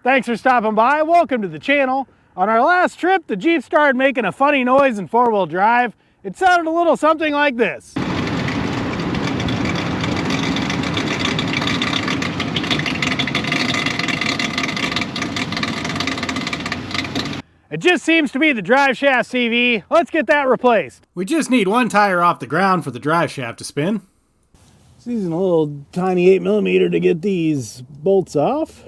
Thanks for stopping by. Welcome to the channel. On our last trip, the Jeep started making a funny noise in four-wheel drive. It sounded a little something like this. It just seems to be the driveshaft CV. Let's get that replaced. We just need one tire off the ground for the driveshaft to spin. Just using a little tiny 8mm to get these bolts off.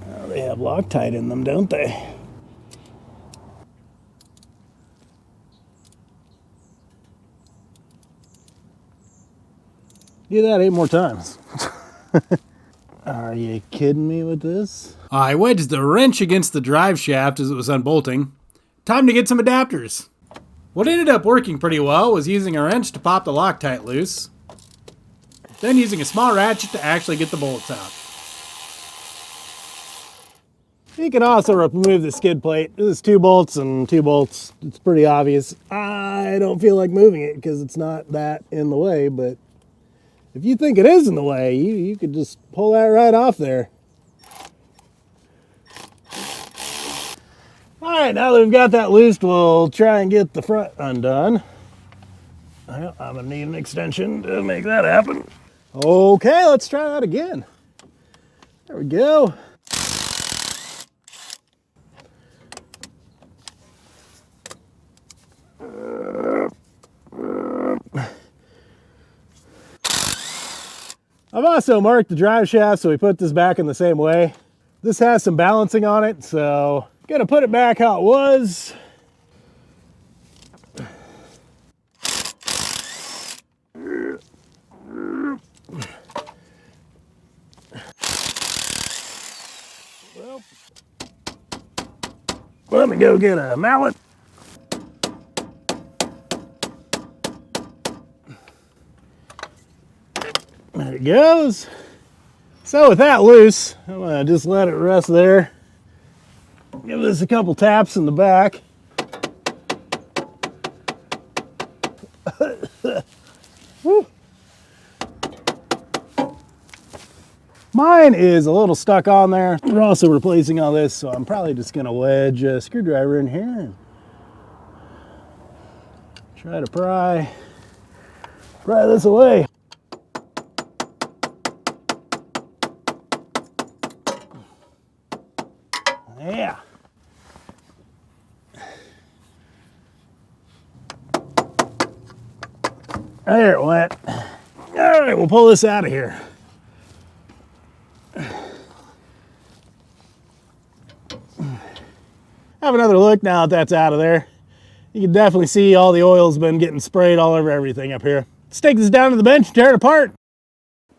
Oh, they have Loctite in them, don't they? Do that 8 more times. Are you kidding me with this? I wedged the wrench against the drive shaft as it was unbolting. Time to get some adapters. What ended up working pretty well was using a wrench to pop the Loctite loose, then using a small ratchet to actually get the bolts out. You can also remove the skid plate. This is 2 bolts and 2 bolts. It's pretty obvious. I don't feel like moving it because it's not that in the way, but if you think it is in the way, you could just pull that right off there. All right, now that we've got that loosed, we'll try and get the front undone. Well, I'm gonna need an extension to make that happen. Okay, let's try that again. There we go. I've also marked the drive shaft, so we put this back in the same way. This has some balancing on it, so gonna put it back how it was. Well, let me go get a mallet. There it goes. So with that loose, I'm gonna just let it rest there. Give this a couple taps in the back. Woo. Mine is a little stuck on there. We're also replacing all this, so I'm probably just gonna wedge a screwdriver in here and try to pry this away. Yeah. There it went. All right, we'll pull this out of here. Have another look now that that's out of there. You can definitely see all the oil's been getting sprayed all over everything up here. Let's take this down to the bench and tear it apart.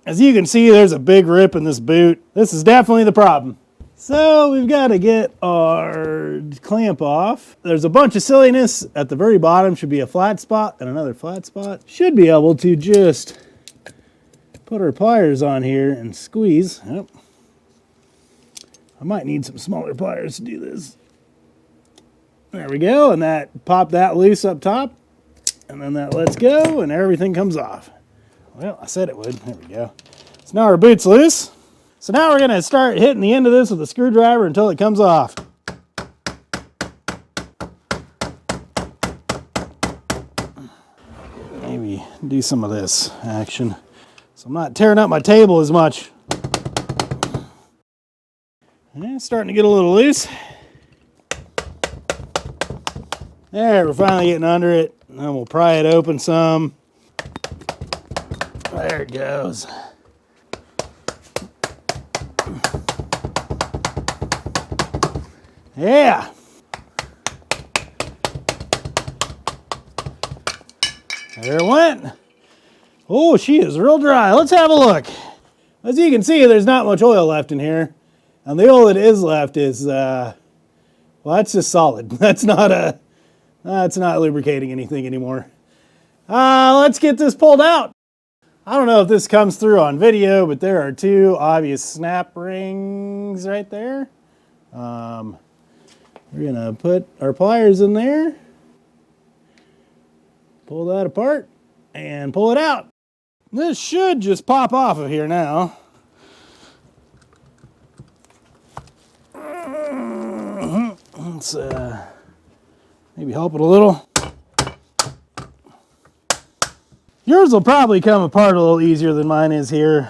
As you can see, there's a big rip in this boot. This is definitely the problem. So we've got to get our clamp off. There's a bunch of silliness. At the very bottom should be a flat spot and another flat spot. Should be able to just put our pliers on here and squeeze. Yep. I might need some smaller pliers to do this. There we go, and that popped that loose up top. And then that lets go and everything comes off. Well, I said it would. There we go. So now our boot's loose. So now we're gonna start hitting the end of this with a screwdriver until it comes off. Maybe do some of this action, so I'm not tearing up my table as much. And it's starting to get a little loose. There, we're finally getting under it. And then we'll pry it open some. There it goes. Yeah. There it went. Oh, she is real dry. Let's have a look. As you can see, there's not much oil left in here. And the oil that is left is, well, that's just solid. That's not lubricating anything anymore. Let's get this pulled out. I don't know if this comes through on video, but there are 2 obvious snap rings right there. We're gonna put our pliers in there, pull that apart, and pull it out. This should just pop off of here now. Let's maybe help it a little. Yours will probably come apart a little easier than mine is here.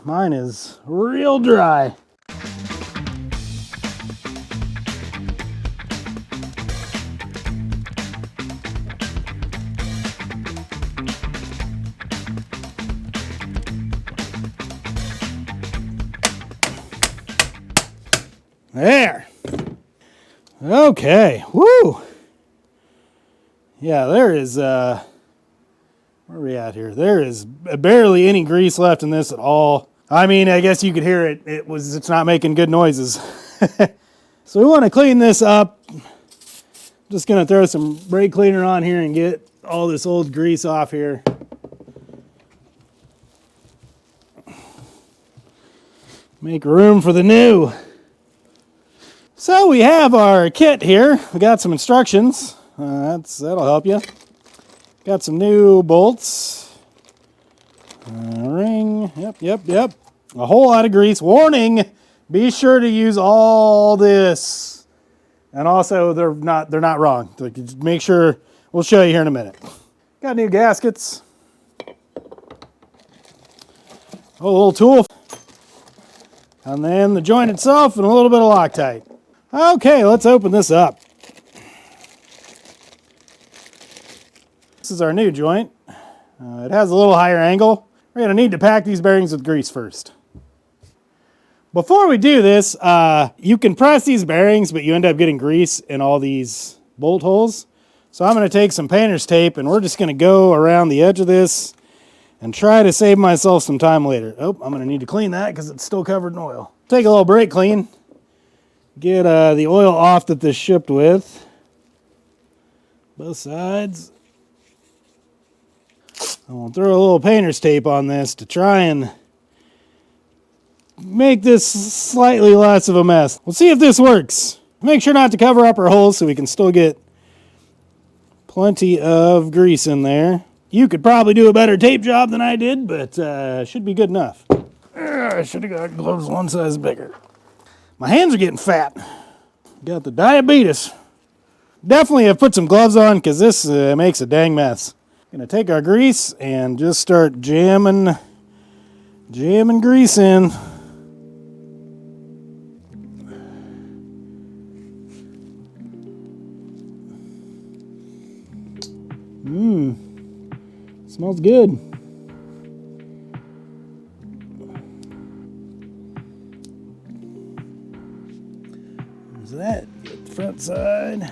Mine is real dry. There. Okay. Woo. Yeah, there is where are we at here? There is barely any grease left in this at all. I mean, I guess you could hear it. It's not making good noises. So we want to clean this up. Just going to throw some brake cleaner on here and get all this old grease off here. Make room for the new. So we have our kit here. We got some instructions. That'll help you. Got some new bolts. Ring. Yep. A whole lot of grease. Warning, be sure to use all this. And also, they're not wrong. Make sure, we'll show you here in a minute. Got new gaskets. Oh, a little tool. And then the joint itself and a little bit of Loctite. Okay, let's open this up. This is our new joint. It has a little higher angle. We're going to need to pack these bearings with grease first. Before we do this, you can press these bearings, but you end up getting grease in all these bolt holes. So I'm going to take some painter's tape, and we're just going to go around the edge of this and try to save myself some time later. Oh, I'm going to need to clean that because it's still covered in oil. Take a little brake clean. Get the oil off that this shipped with. Both sides. And we'll throw a little painter's tape on this to try and make this slightly less of a mess. We'll see if this works. Make sure not to cover up our holes so we can still get plenty of grease in there. You could probably do a better tape job than I did, but should be good enough. I should have got gloves one size bigger. My hands are getting fat. Got the diabetes. Definitely have put some gloves on because this makes a dang mess. Gonna take our grease and just start jamming grease in. Smells good. There's that. Get the front side.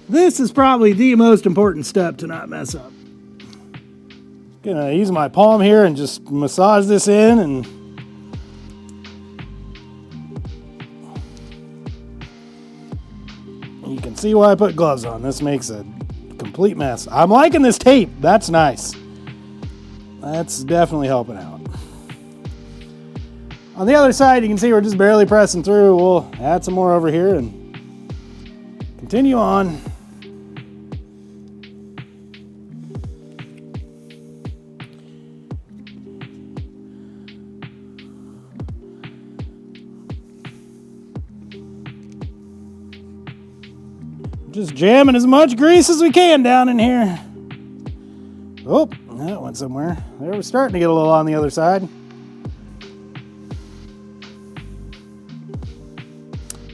This is probably the most important step to not mess up. Gonna use my palm here and just massage this in, and you can see why I put gloves on. This makes a complete mess. I'm liking this tape. That's nice. That's definitely helping out. On the other side, you can see we're just barely pressing through. We'll add some more over here and continue on. Just jamming as much grease as we can down in here. Oh, that went somewhere. There, we're starting to get a little on the other side.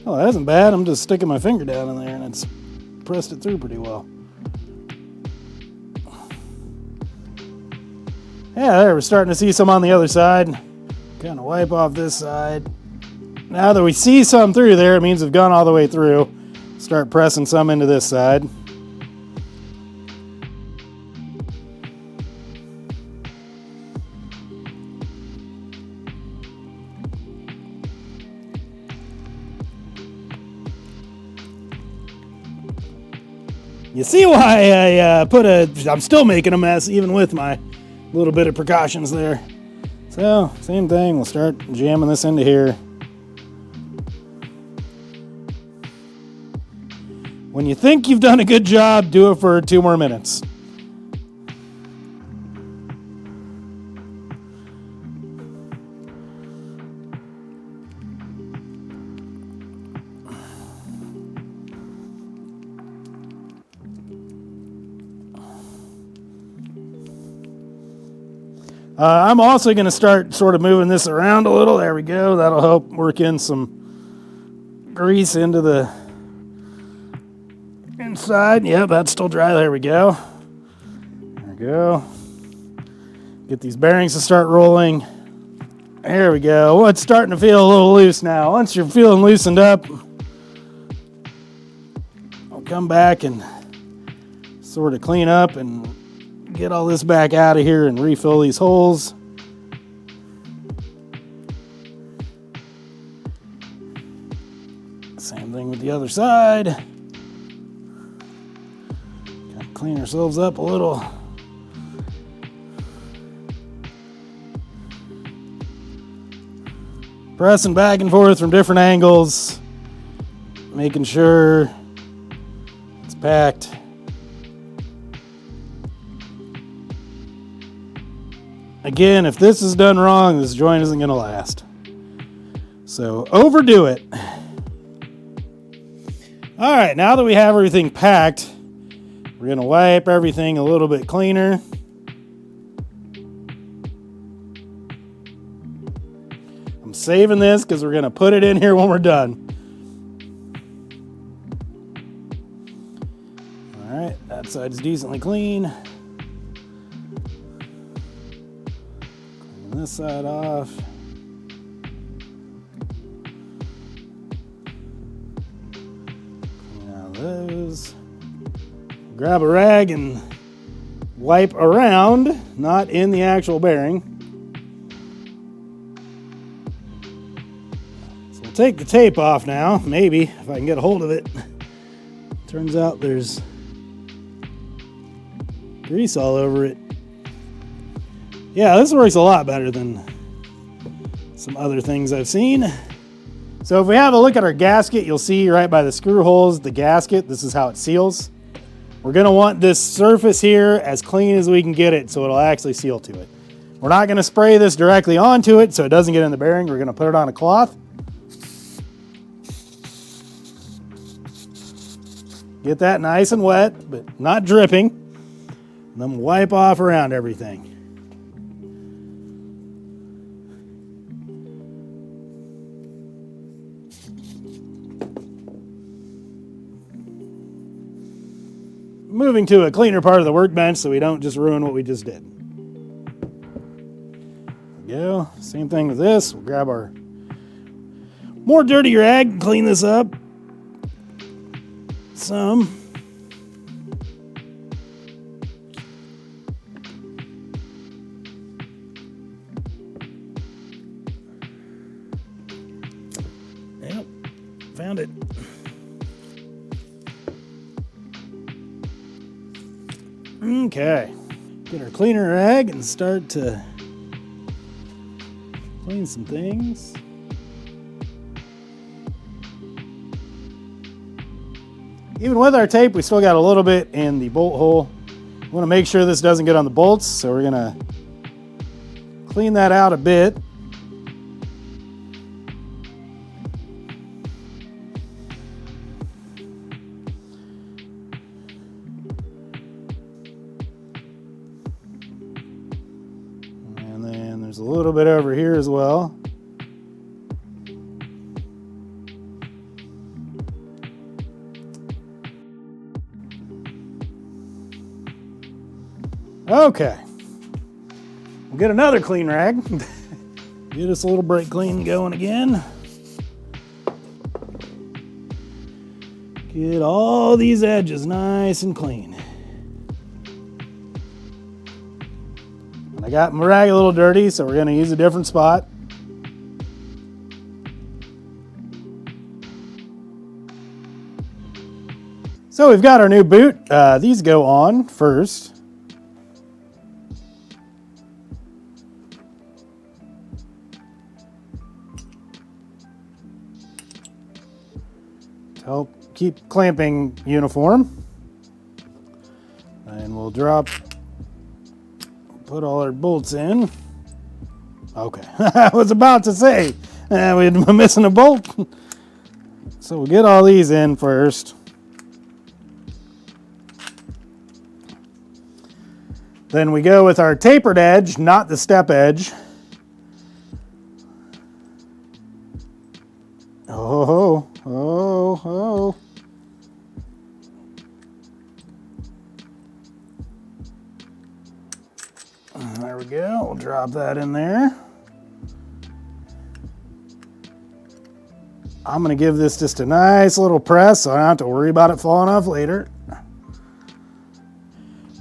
Oh, that isn't bad. I'm just sticking my finger down in there and it's pressed it through pretty well. Yeah, there, we're starting to see some on the other side. Kind of wipe off this side. Now that we see some through there, it means we've gone all the way through. Start pressing some into this side. You see why I'm still making a mess even with my little bit of precautions there. So, same thing, we'll start jamming this into here. When you think you've done a good job, do it for 2 more minutes. I'm also going to start sort of moving this around a little. There we go. That'll help work in some grease into the inside. Yep, that's still dry. There we go. There we go. Get these bearings to start rolling. There we go. Well, it's starting to feel a little loose now. Once you're feeling loosened up, I'll come back and sort of clean up and get all this back out of here and refill these holes. Same thing with the other side. Gotta clean ourselves up a little. Pressing back and forth from different angles, making sure it's packed. Again, if this is done wrong, this joint isn't going to last. So overdo it. All right, now that we have everything packed, we're going to wipe everything a little bit cleaner. I'm saving this because we're going to put it in here when we're done. All right, that side's decently clean. This side off. Now those. Grab a rag and wipe around, not in the actual bearing. So we'll take the tape off now, maybe, if I can get a hold of it. Turns out there's grease all over it. Yeah, this works a lot better than some other things I've seen. So if we have a look at our gasket, you'll see right by the screw holes, the gasket, this is how it seals. We're gonna want this surface here as clean as we can get it so it'll actually seal to it. We're not gonna spray this directly onto it so it doesn't get in the bearing. We're gonna put it on a cloth. Get that nice and wet, but not dripping. And then wipe off around everything. Moving to a cleaner part of the workbench so we don't just ruin what we just did. There we go. Same thing with this. We'll grab our more dirty rag and clean this up some. Yep, found it. Okay, get our cleaner rag and start to clean some things. Even with our tape, we still got a little bit in the bolt hole. We want to make sure this doesn't get on the bolts, so we're gonna clean that out a bit. There's a little bit over here as well. Okay. We'll get another clean rag. Get us a little brake clean going again. Get all these edges nice and clean. I got my rag a little dirty, so we're going to use a different spot. So we've got our new boot. These go on first. to help keep clamping uniform. And we'll put all our bolts in. Okay, I was about to say, we're missing a bolt. So we'll get all these in first. Then we go with our tapered edge, not the step edge. Oh, oh, oh. There we go, we'll drop that in there. I'm gonna give this just a nice little press so I don't have to worry about it falling off later.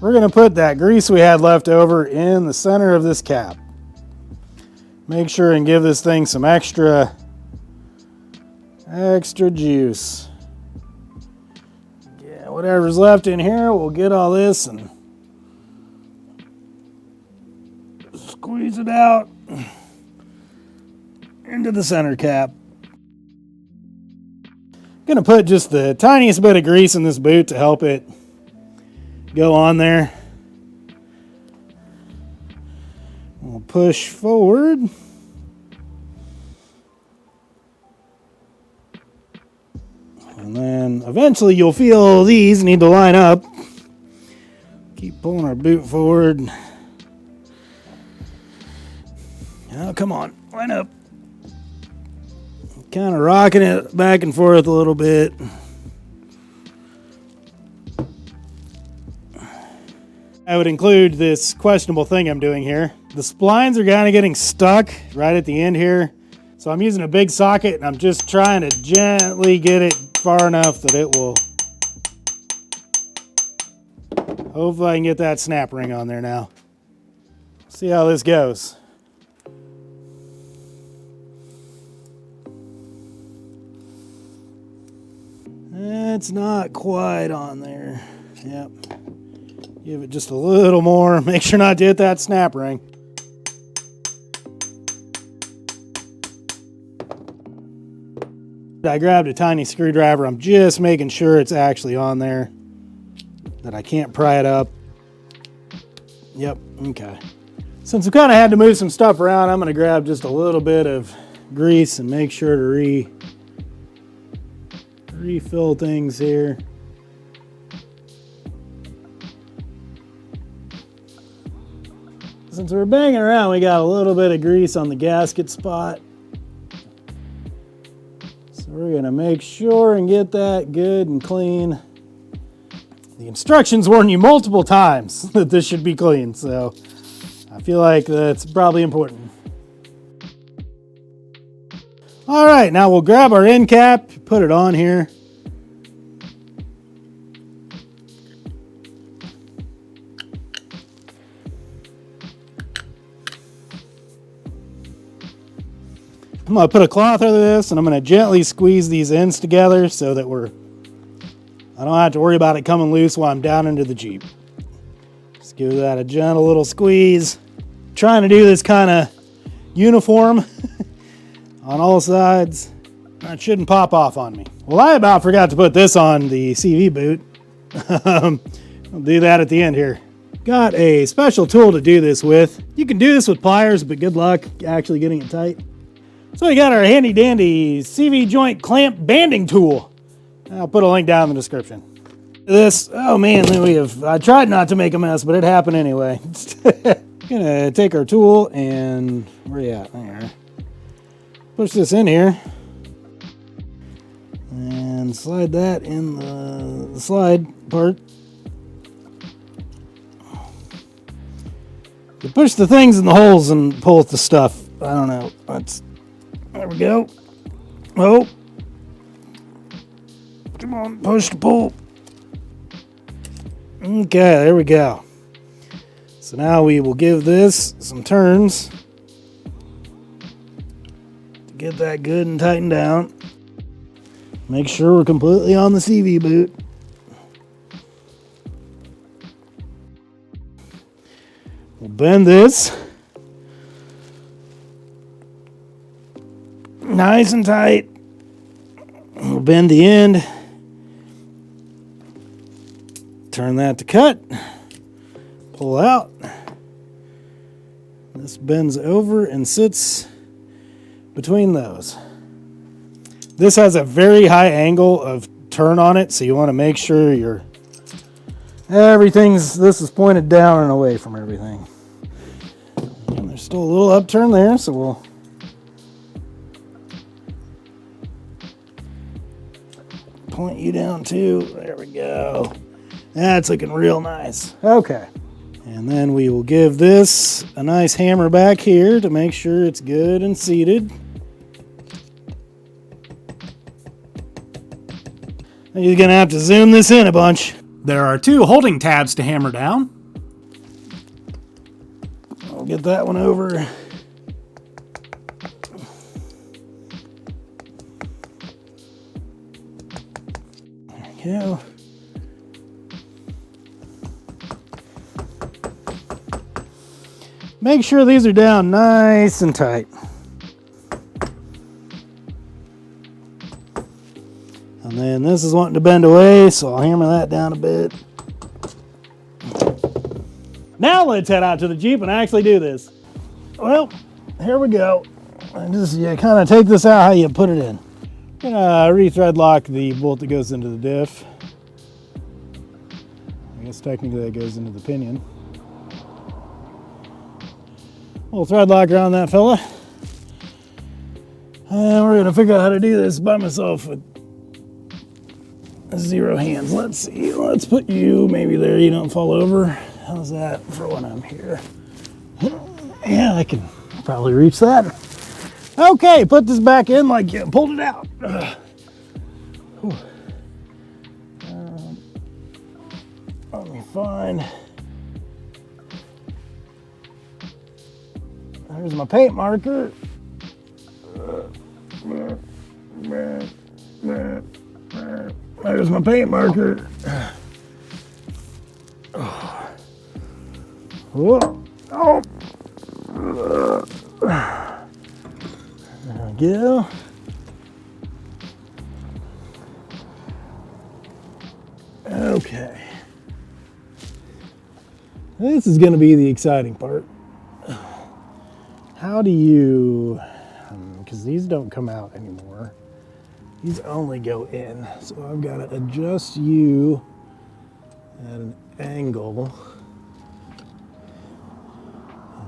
We're gonna put that grease we had left over in the center of this cap. Make sure and give this thing some extra juice. Yeah, whatever's left in here, we'll get all this and squeeze it out into the center cap. I'm gonna put just the tiniest bit of grease in this boot to help it go on there. We'll push forward. And then eventually you'll feel these need to line up. Keep pulling our boot forward. Oh, come on, line up. Kind of rocking it back and forth a little bit. I would include this questionable thing I'm doing here. The splines are kind of getting stuck right at the end here. So I'm using a big socket and I'm just trying to gently get it far enough that it will. Hopefully I can get that snap ring on there now. See how this goes. It's not quite on there. Yep. Give it just a little more. Make sure not to hit that snap ring. I grabbed a tiny screwdriver. I'm just making sure it's actually on there, that I can't pry it up. Yep, okay. Since we kind of had to move some stuff around, I'm going to grab just a little bit of grease and make sure to refill things here. Since we're banging around, we got a little bit of grease on the gasket spot. So we're gonna make sure and get that good and clean. The instructions warn you multiple times that this should be clean, so I feel like that's probably important. All right, now we'll grab our end cap, put it on here. I'm gonna put a cloth over this and I'm gonna gently squeeze these ends together so that I don't have to worry about it coming loose while I'm down into the Jeep. Just give that a gentle little squeeze. Trying to do this kind of uniform on all sides. That shouldn't pop off on me. Well, I about forgot to put this on the CV boot. I'll do that at the end here. Got a special tool to do this with. You can do this with pliers, but good luck actually getting it tight. So we got our handy dandy CV joint clamp banding tool. I'll put a link down in the description. This, oh man, I tried not to make a mess, but it happened anyway. Gonna take our tool and, where you at? There. Push this in here. And slide that in the slide part. You push the things in the holes and pull the stuff. I don't know. There we go. Oh. Come on, push to pull. Okay, there we go. So now we will give this some turns to get that good and tightened down. Make sure we're completely on the CV boot. We'll bend this nice and tight. We'll bend the end. Turn that to cut. Pull out. This bends over and sits between those. This has a very high angle of turn on it, so you want to make sure this is pointed down and away from everything. And there's still a little upturn there, so we'll point you down too. There we go. That's looking real nice. Okay. And then we will give this a nice hammer back here to make sure it's good and seated. And you're gonna have to zoom this in a bunch. There are 2 holding tabs to hammer down. I'll get that one over. There we go. Make sure these are down nice and tight. And then this is wanting to bend away, so I'll hammer that down a bit. Now let's head out to the Jeep and actually do this. Well, here we go. You kind of take this out how you put it in. I'm gonna re-thread lock the bolt that goes into the diff. I guess technically that goes into the pinion. We'll thread lock around that fella. And we're gonna figure out how to do this by myself with 0 hands. Let's see, let's put you maybe there, you don't fall over. How's that for when I'm here? Yeah, I can probably reach that. Okay, put this back in like you pulled it out. Let me find. There's my paint marker. There's my paint marker. Whoa. Oh. There we go. Okay. This is going to be the exciting part. How do you, because these don't come out anymore. These only go in. So I've got to adjust you at an angle.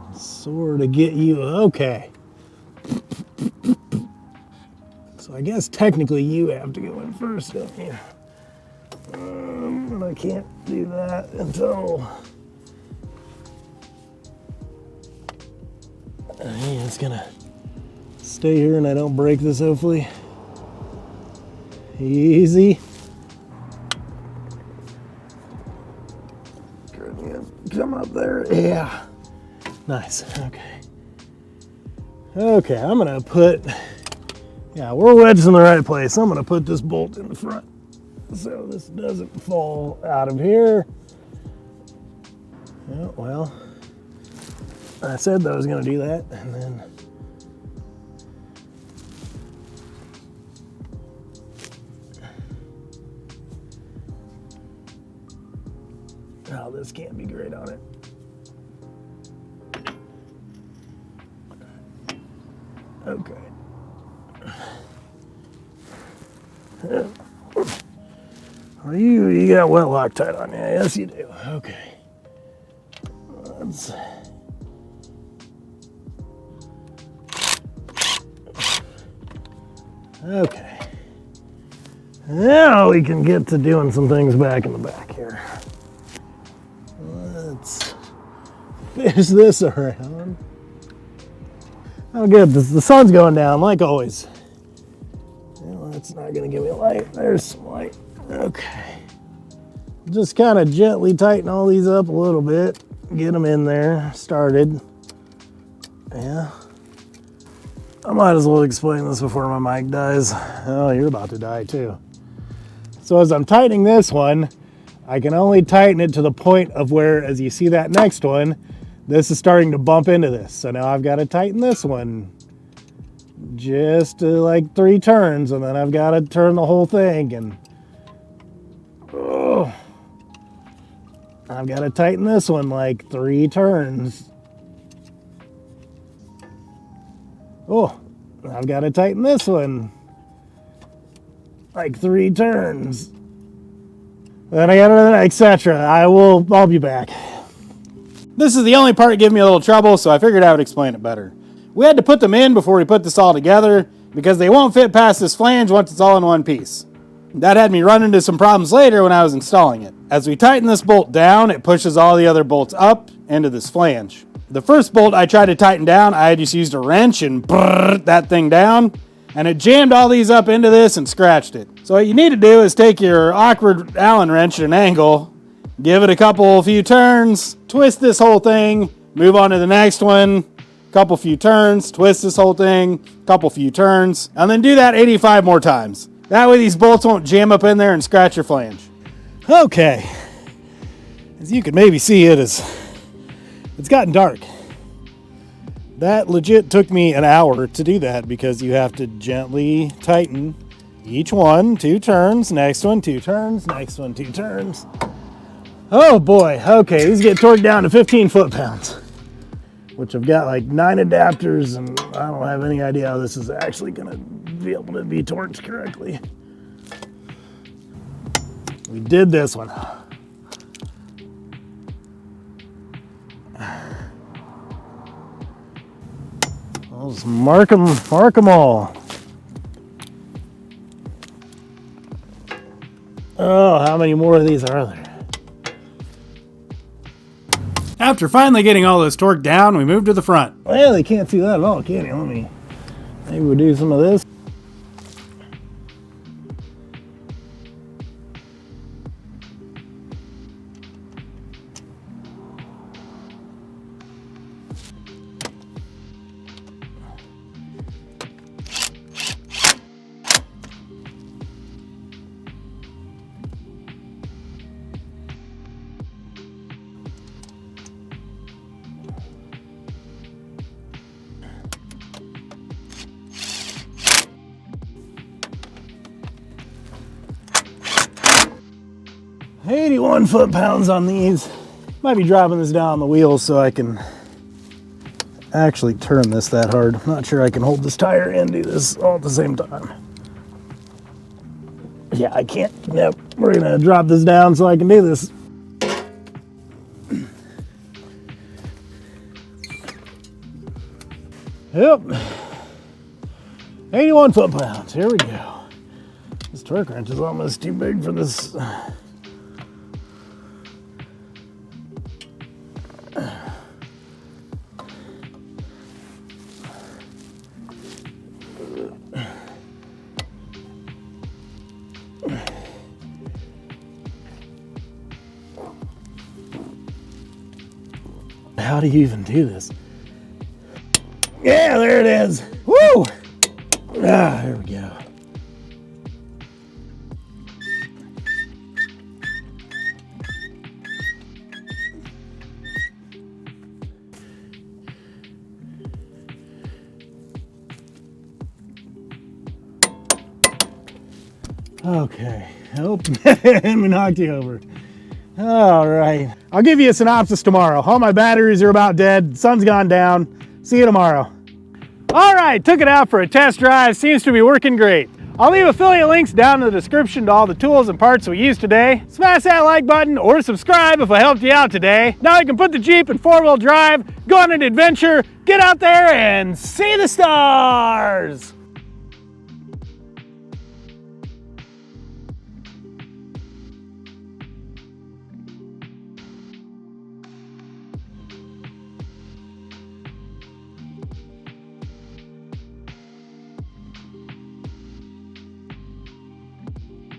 And sort of get you, okay. So I guess technically you have to go in first, don't you? But I can't do that until it's gonna stay here and I don't break this, hopefully. Easy. Come up there. Yeah. Nice. Okay. Okay, I'm gonna put, yeah, we're wedged in the right place. I'm gonna put this bolt in the front so this doesn't fall out of here. Yeah, well, I said that I was gonna do that, and then oh, this can't be great on it. Okay. Well, you got wet Loctite on you. Yes, you do. Okay. Let's. Okay. Now we can get to doing some things back in the back here. Let's fish this around. Oh, good. The sun's going down, like always. Well, that's not going to give me light. There's some light. Okay. Just kind of gently tighten all these up a little bit. Get them in there, started. Yeah. I might as well explain this before my mic dies. Oh, you're about to die too. So as I'm tightening this one, I can only tighten it to the point of where, as you see that next one, this is starting to bump into this. So now I've got to tighten this one just like 3 turns, and then I've got to turn the whole thing, and oh, I've got to tighten this one like 3 turns. Oh, I've got to tighten this one like 3 turns. Then I got to, etc. I'll be back. This is the only part giving me a little trouble, so I figured I would explain it better. We had to put them in before we put this all together because they won't fit past this flange once it's all in one piece. That had me run into some problems later when I was installing it. As we tighten this bolt down, it pushes all the other bolts up into this flange. The first bolt I tried to tighten down, I just used a wrench and brrrred that thing down, and it jammed all these up into this and scratched it. So what you need to do is take your awkward Allen wrench at an angle, give it a few turns, twist this whole thing, move on to the next one, few turns, twist this whole thing, few turns, and then do that 85 more times. That way these bolts won't jam up in there and scratch your flange. Okay, as you can maybe see, it's gotten dark. That legit took me an hour to do that because you have to gently tighten each one, 2 turns, next one, 2 turns, next one, 2 turns. Oh boy, okay, these get torqued down to 15 foot-pounds, which I've got like 9 adapters, and I don't have any idea how this is actually gonna be able to be torqued correctly. We did this one. I'll just mark them all. Oh, how many more of these are there? After finally getting all this torque down, we moved to the front. Well, they can't see that at all, can you? Maybe we'll do some of this. $81 foot-pounds on these. Might be dropping this down on the wheels so I can actually turn this that hard. I'm not sure I can hold this tire and do this all at the same time. Yeah, I can't. Yep, we're gonna drop this down so I can do this. Yep, 81 foot-pounds. Here we go. This torque wrench is almost too big for this. How do you even do this? Yeah, there it is. Woo! Ah, there we go. Okay. Oh, we knocked you over. All right. I'll give you a synopsis tomorrow. All my batteries are about dead. Sun's gone down. See you tomorrow. All right, took it out for a test drive. Seems to be working great. I'll leave affiliate links down in the description to all the tools and parts we used today. Smash that like button or subscribe if I helped you out today. Now you can put the Jeep in 4-wheel drive, go on an adventure, get out there and see the stars.